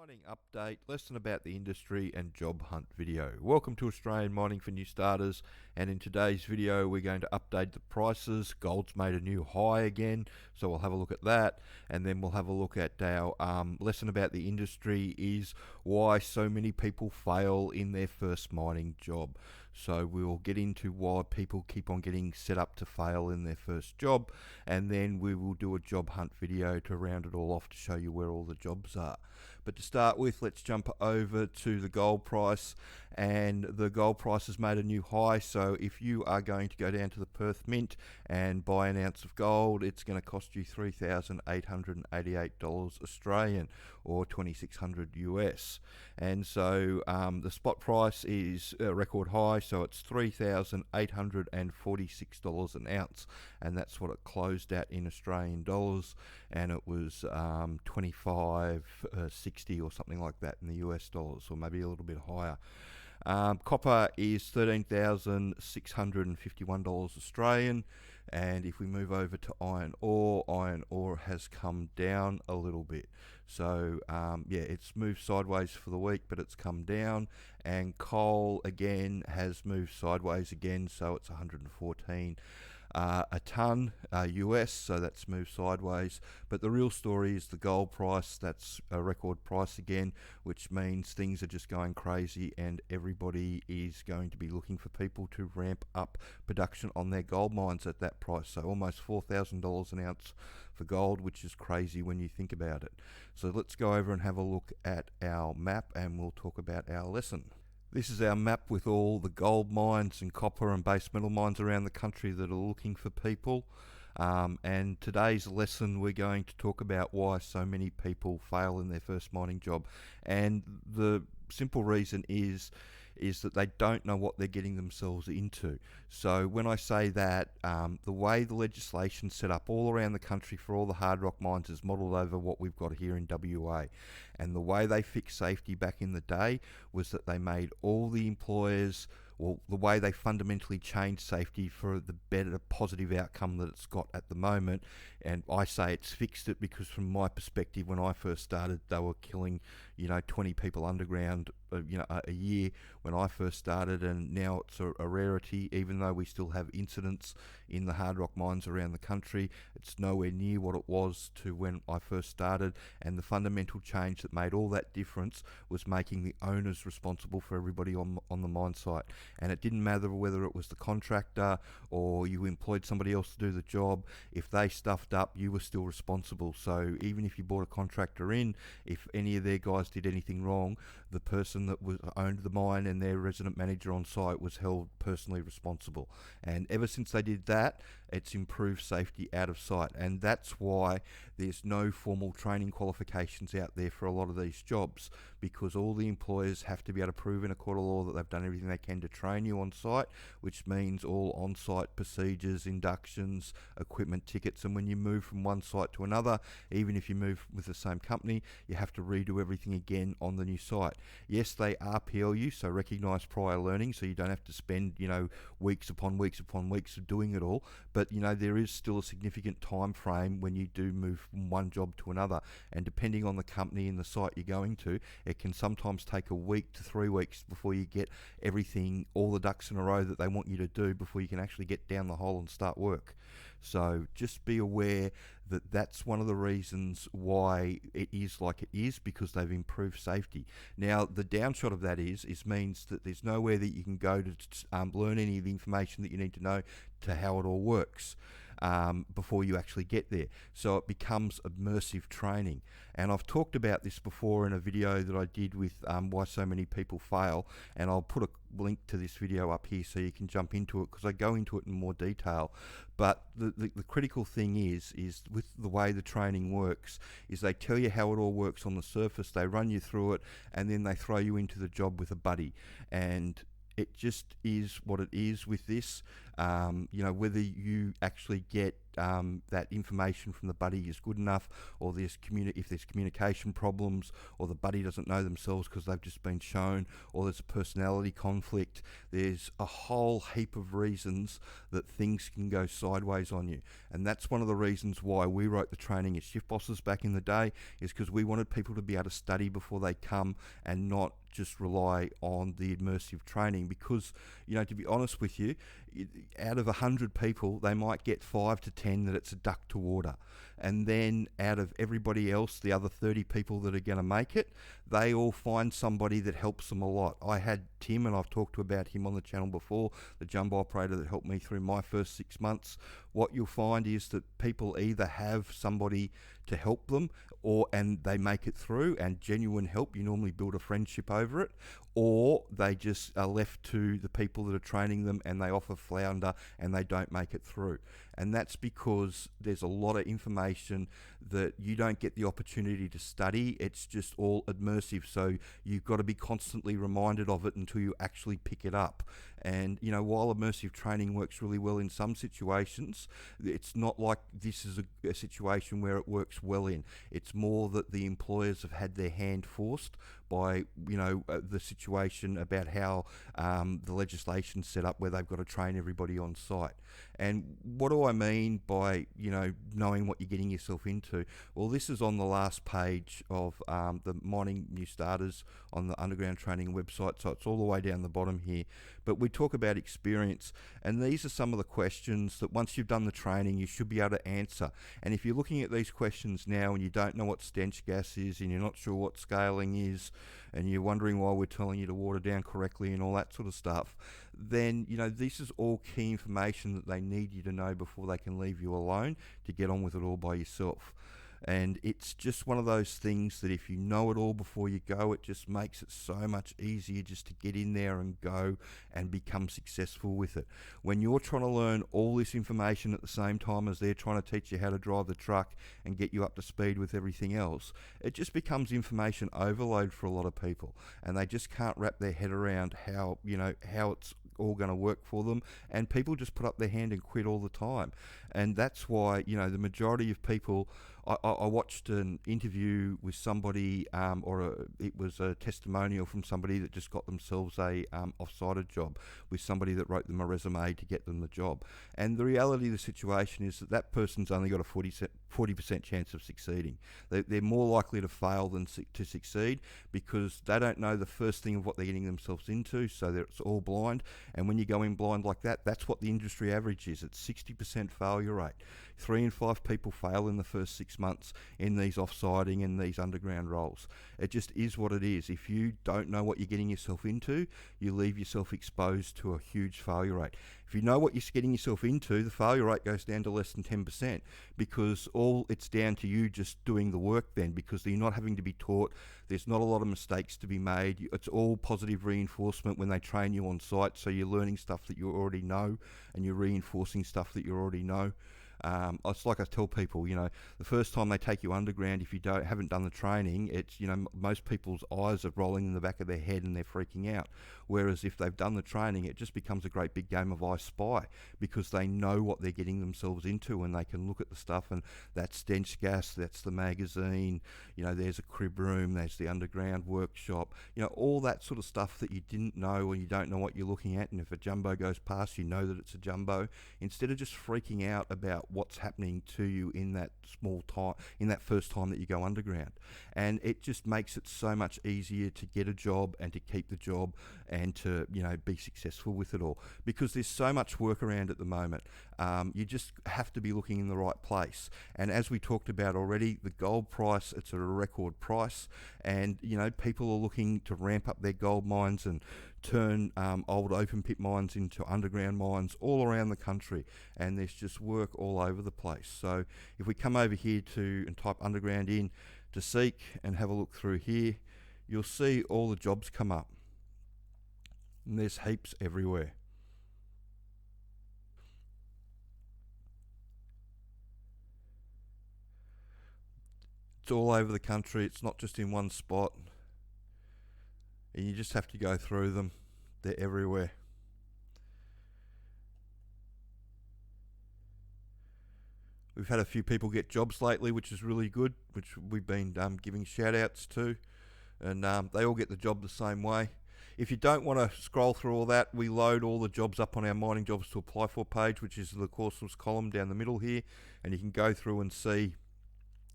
Mining update, lesson about the industry and job hunt video. Welcome to Australian Mining for New Starters, and in today's video we're going to update the prices. Gold's made a new high again, so we'll have a look at that, and then we'll have a look at our lesson about the industry is why so many people fail in their first mining job. So we'll get into why people keep on getting set up to fail in their first job, and then we will do a job hunt video to round it all off to show you where all the jobs are. But to start with, let's jump over to the gold price, and the gold price has made a new high. So if you are going to go down to the Perth Mint and buy an ounce of gold, it's going to cost you $3,888 Australian, or 2,600 US. And so the spot price is a record high, so it's $3,846 an ounce, and that's what it closed at in Australian dollars, and it was 25.60 or something like that in the US dollars, or maybe a little bit higher. Copper is $13,651 Australian, and if we move over to iron ore has come down a little bit. So yeah, it's moved sideways for the week, but it's come down. And coal again has moved sideways again, so it's 114 a ton US, so that's moved sideways. But the real story is the gold price. That's a record price again, which means things are just going crazy, and everybody is going to be looking for people to ramp up production on their gold mines at that price. So almost $4,000 an ounce for gold, which is crazy when you think about it. So let's go over and have a look at our map, and we'll talk about our lesson. This is our map with all the gold mines and copper and base metal mines around the country that are looking for people. And today's lesson, we're going to talk about why so many people fail in their first mining job. And the simple reason is that they don't know what they're getting themselves into. So when I say that, the way the legislation's set up all around the country for all the hard rock mines is modelled over what we've got here in WA. And the way they fixed safety back in the day was that they made all the employers, well, the way they fundamentally changed safety for the better positive outcome that it's got at the moment. And I say it's fixed it because from my perspective, when I first started, they were killing 20 people underground a year when I first started, and now it's a rarity. Even though we still have incidents in the hard rock mines around the country, it's nowhere near what it was to when I first started. And the fundamental change that made all that difference was making the owners responsible for everybody on the mine site. And it didn't matter whether it was the contractor or you employed somebody else to do the job. If they stuffed up, you were still responsible. So even if you brought a contractor in, if any of their guys did anything wrong, the person that owned the mine and their resident manager on site was held personally responsible. And ever since they did that, it's improved safety out of sight. And that's why there's no formal training qualifications out there for a lot of these jobs, because all the employers have to be able to prove in a court of law that they've done everything they can to train you on site, which means all on-site procedures, inductions, equipment tickets. And when you move from one site to another, even if you move with the same company, you have to redo everything again on the new site. Yes, they RPL you, so recognise prior learning, so you don't have to spend weeks upon weeks upon weeks of doing it all. But there is still a significant time frame when you do move from one job to another, and depending on the company and the site you're going to, it can sometimes take a week to 3 weeks before you get everything, all the ducks in a row that they want you to do before you can actually get down the hole and start work. So just be aware that that's one of the reasons why it is like it is, because they've improved safety. Now, the downshot of that is means that there's nowhere that you can go to learn any of the information that you need to know to how it all works before you actually get there. So it becomes immersive training. And I've talked about this before in a video that I did with why so many people fail, and I'll put a link to this video up here so you can jump into it, because I go into it in more detail. But the critical thing is with the way the training works is they tell you how it all works on the surface, they run you through it, and then they throw you into the job with a buddy. And it just is what it is with this. Whether you actually get that information from the buddy is good enough, or if there's communication problems, or the buddy doesn't know themselves because they've just been shown, or there's a personality conflict. There's a whole heap of reasons that things can go sideways on you. And that's one of the reasons why we wrote the training as shift bosses back in the day, is because we wanted people to be able to study before they come and not just rely on the immersive training. Because, to be honest with you, out of 100 people, they might get 5 to 10 that it's a duck to water. And then out of everybody else, the other 30 people that are going to make it, they all find somebody that helps them a lot. I had Tim, and I've talked about him on the channel before, the jumbo operator that helped me through my first 6 months. What you'll find is that people either have somebody to help them, and they make it through, and genuine help, you normally build a friendship over it, or they just are left to the people that are training them and they offer flounder and they don't make it through. And that's because there's a lot of information that you don't get the opportunity to study. It's just all immersive, so you've got to be constantly reminded of it until you actually pick it up. And while immersive training works really well in some situations, it's not like this is a situation where it works well in. It's more that the employers have had their hand forced by the situation about how the legislation's set up, where they've got to train everybody on site. And what do I mean by knowing what you're getting yourself into? Well, this is on the last page of the Mining New Starters on the underground training website, so it's all the way down the bottom here. But we talk about experience, and these are some of the questions that once you've done the training you should be able to answer. And if you're looking at these questions now and you don't know what stench gas is, and you're not sure what scaling is, and you're wondering why we're telling you to water down correctly and all that sort of stuff, then this is all key information that they need you to know before they can leave you alone to get on with it all by yourself. And it's just one of those things that if you know it all before you go, it just makes it so much easier just to get in there and go and become successful with it. When you're trying to learn all this information at the same time as they're trying to teach you how to drive the truck and get you up to speed with everything else, it just becomes information overload for a lot of people, and they just can't wrap their head around how it's all going to work for them, and people just put up their hand and quit all the time. And that's why the majority of people, I watched an interview with somebody, it was a testimonial from somebody that just got themselves a Offsider job with somebody that wrote them a resume to get them the job. And the reality of the situation is that person's only got a 40% chance of succeeding. They're more likely to fail than to succeed, because they don't know the first thing of what they're getting themselves into, so it's all blind. And when you go in blind like that, that's what the industry average is. It's 60% failure rate. 3 in 5 people fail in the first 6 months in these offsiding and these underground roles. It just is what it is. If you don't know what you're getting yourself into, you leave yourself exposed to a huge failure rate. If you know what you're getting yourself into, the failure rate goes down to less than 10%, because all it's down to you just doing the work then, because you're not having to be taught. There's not a lot of mistakes to be made. It's all positive reinforcement when they train you on site, so you're learning stuff that you already know and you're reinforcing stuff that you already know. It's like I tell people, the first time they take you underground, if you haven't done the training, it's, most people's eyes are rolling in the back of their head and they're freaking out. Whereas if they've done the training, it just becomes a great big game of I Spy, because they know what they're getting themselves into, and they can look at the stuff, and that's stench gas, that's the magazine, there's a crib room, there's the underground workshop, all that sort of stuff that you didn't know, or you don't know what you're looking at. And if a jumbo goes past, you know that it's a jumbo, instead of just freaking out about what's happening to you in that small time, in that first time that you go underground. And it just makes it so much easier to get a job and to keep the job and to be successful with it all, because there's so much work around at the moment. You just have to be looking in the right place. And as we talked about already, the gold price, it's at a record price, and people are looking to ramp up their gold mines and turn old open pit mines into underground mines all around the country, and there's just work all over the place. So if we come over here and type underground in to Seek and have a look through here, you'll see all the jobs come up, and there's heaps everywhere. It's all over the country. It's not just in one spot, and you just have to go through them. They're everywhere. We've had a few people get jobs lately, which is really good, which we've been giving shout outs to, and they all get the job the same way. If you don't want to scroll through all that, we load all the jobs up on our mining jobs to apply for page, which is the courses column down the middle here, and you can go through and see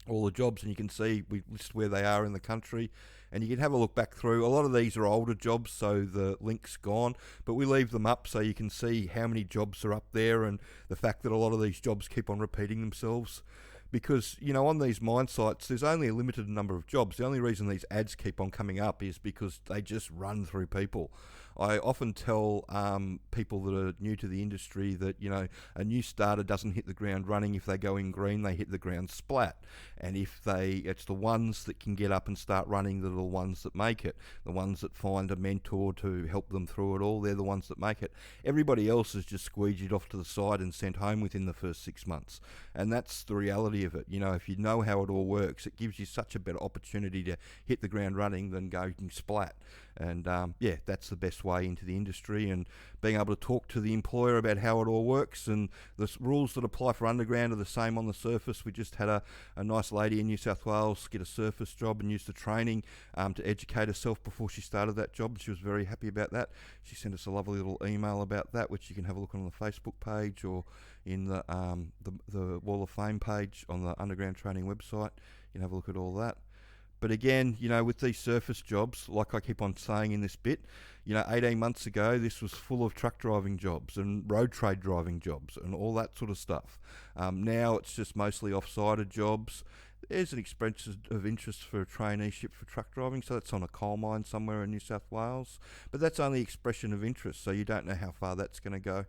all the jobs, and you can see we list where they are in the country, and you can have a look back through. A lot of these are older jobs, so the link's gone, but we leave them up so you can see how many jobs are up there, and the fact that a lot of these jobs keep on repeating themselves. Because, on these mine sites, there's only a limited number of jobs. The only reason these ads keep on coming up is because they just run through people. I often tell people that are new to the industry that, a new starter doesn't hit the ground running. If they go in green, they hit the ground splat. And it's the ones that can get up and start running that are the ones that make it. The ones that find a mentor to help them through it all, they're the ones that make it. Everybody else is just squeegeed off to the side and sent home within the first 6 months. And that's the reality of it. If you know how it all works, it gives you such a better opportunity to hit the ground running than going splat. And that's the best way into the industry, and being able to talk to the employer about how it all works, and the rules that apply for underground are the same on the surface. We just had a nice lady in New South Wales get a surface job and use the training to educate herself before she started that job, and she was very happy about that. She sent us a lovely little email about that, which you can have a look on the Facebook page or in the Wall of Fame page on the underground training website. You can have a look at all that. But again, with these surface jobs, like I keep on saying in this bit, 18 months ago, this was full of truck driving jobs and road trade driving jobs and all that sort of stuff. Now it's just mostly off-sider jobs. There's an expression of interest for a traineeship for truck driving, so that's on a coal mine somewhere in New South Wales. But that's only expression of interest, so you don't know how far that's going to go.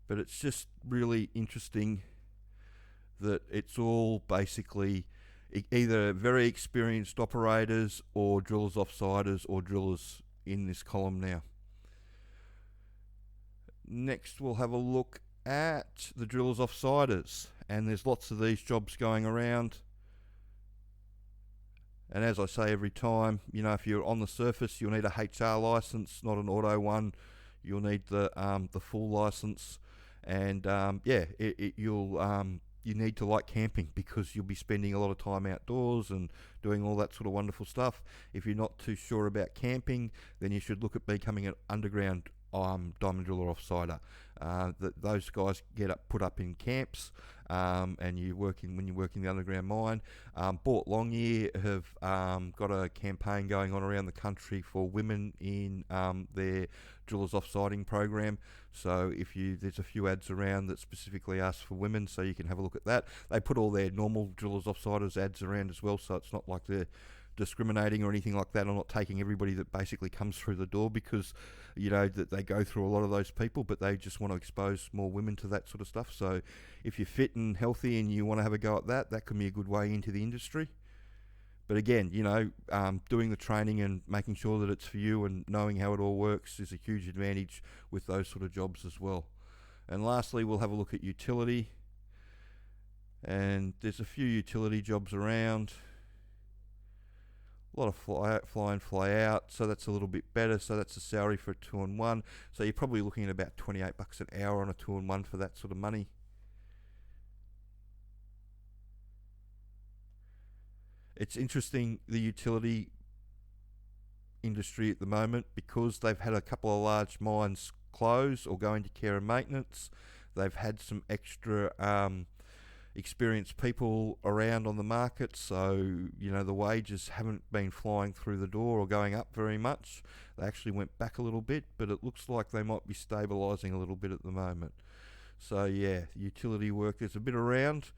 But it's just really interesting that it's all basically either very experienced operators or drillers offsiders or drillers in this column now. Next we'll have a look at the drillers offsiders, and there's lots of these jobs going around. And as I say every time, if you're on the surface, you'll need a HR license, not an auto one. You'll need the full license, and you need to like camping, because you'll be spending a lot of time outdoors and doing all that sort of wonderful stuff. If you're not too sure about camping, then you should look at becoming an underground diamond driller offsider. Those guys put up in camps, and when you work in the underground mine. Port Longyear have got a campaign going on around the country for women in their drillers offsiding program. So there's a few ads around that specifically ask for women, so you can have a look at that. They put all their normal drillers offsiders ads around as well, so it's not like they're discriminating or anything like that. I'm not taking everybody that basically comes through the door, because that they go through a lot of those people, but they just want to expose more women to that sort of stuff. So if you're fit and healthy and you want to have a go at that can be a good way into the industry. But again, doing the training and making sure that it's for you and knowing how it all works is a huge advantage with those sort of jobs as well. And lastly, we'll have a look at utility, and there's a few utility jobs around. A lot of fly in, fly out, so that's a little bit better. So that's a salary for a 2-on-1. So you're probably looking at about $28 an hour on a 2-on-1 for that sort of money. It's interesting, the utility industry at the moment, because they've had a couple of large mines close or go into care and maintenance. They've had some extra experienced people around on the market, so the wages haven't been flying through the door or going up very much. They actually went back a little bit, but it looks like they might be stabilising a little bit at the moment. So utility work, there's a bit around.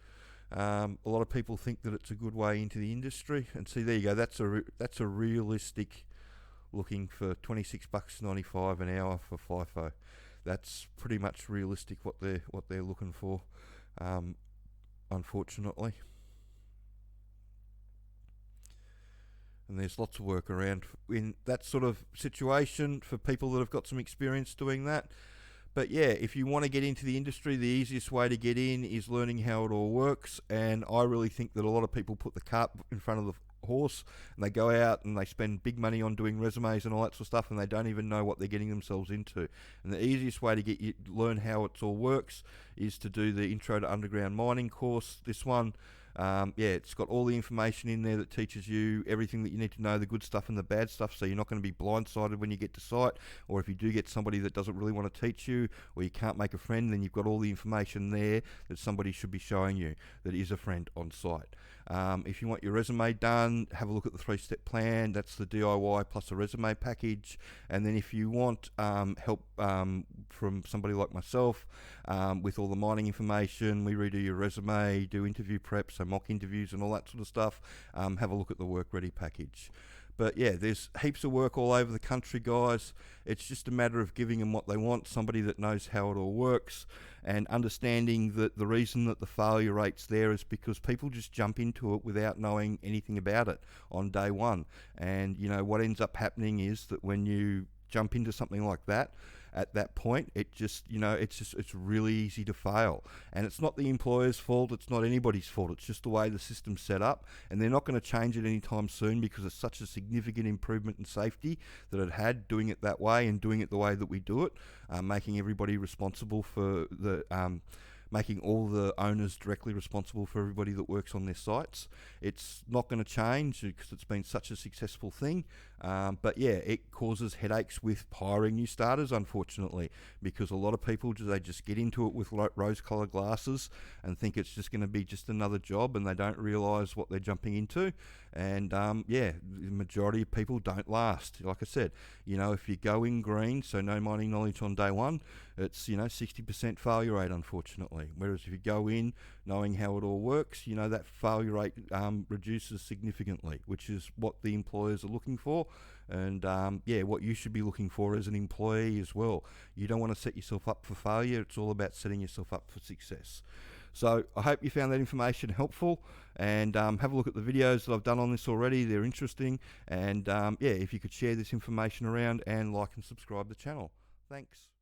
A lot of people think that it's a good way into the industry, and see, there you go, that's a realistic looking for $26.95 an hour for FIFO. That's pretty much realistic what they're looking for, unfortunately. And there's lots of work around in that sort of situation for people that have got some experience doing that. But if you want to get into the industry, the easiest way to get in is learning how it all works. And I really think that a lot of people put the cart in front of the horse, and they go out and they spend big money on doing resumes and all that sort of stuff, and they don't even know what they're getting themselves into. And the easiest way to get you learn how it all works is to do the Intro to Underground Mining course. This one, it's got all the information in there that teaches you everything that you need to know, the good stuff and the bad stuff, so you're not going to be blindsided when you get to site, or if you do get somebody that doesn't really want to teach you, or you can't make a friend, then you've got all the information there that somebody should be showing you that is a friend on site. If you want your resume done, have a look at the 3-step plan. That's the DIY plus a resume package. And then if you want help from somebody like myself with all the mining information, we redo your resume, do interview prep, so mock interviews and all that sort of stuff, have a look at the Work Ready package. But yeah, there's heaps of work all over the country, guys. It's just a matter of giving them what they want, somebody that knows how it all works, and understanding that the reason that the failure rate's there is because people just jump into it without knowing anything about it on day one. And you know what ends up happening is that when you jump into something like that, at that point, it's really easy to fail. And it's not the employer's fault, it's not anybody's fault, it's just the way the system's set up, and they're not going to change it anytime soon because it's such a significant improvement in safety that it had, doing it that way and doing it the way that we do it, making everybody responsible for the making all the owners directly responsible for everybody that works on their sites. It's not going to change because it's been such a successful thing. But yeah, it causes headaches with hiring new starters, unfortunately, because a lot of people, they just get into it with rose-colored glasses and think it's just going to be just another job, and they don't realise what they're jumping into. And the majority of people don't last. Like I said, if you go in green, so no mining knowledge on day one, it's 60% failure rate, unfortunately. Whereas if you go in knowing how it all works, that failure rate reduces significantly, which is what the employers are looking for, and what you should be looking for as an employee as well. You don't want to set yourself up for failure. It's all about setting yourself up for success. So I hope you found that information helpful, and have a look at the videos that I've done on this already. They're interesting, and if you could share this information around and like and subscribe the channel. Thanks.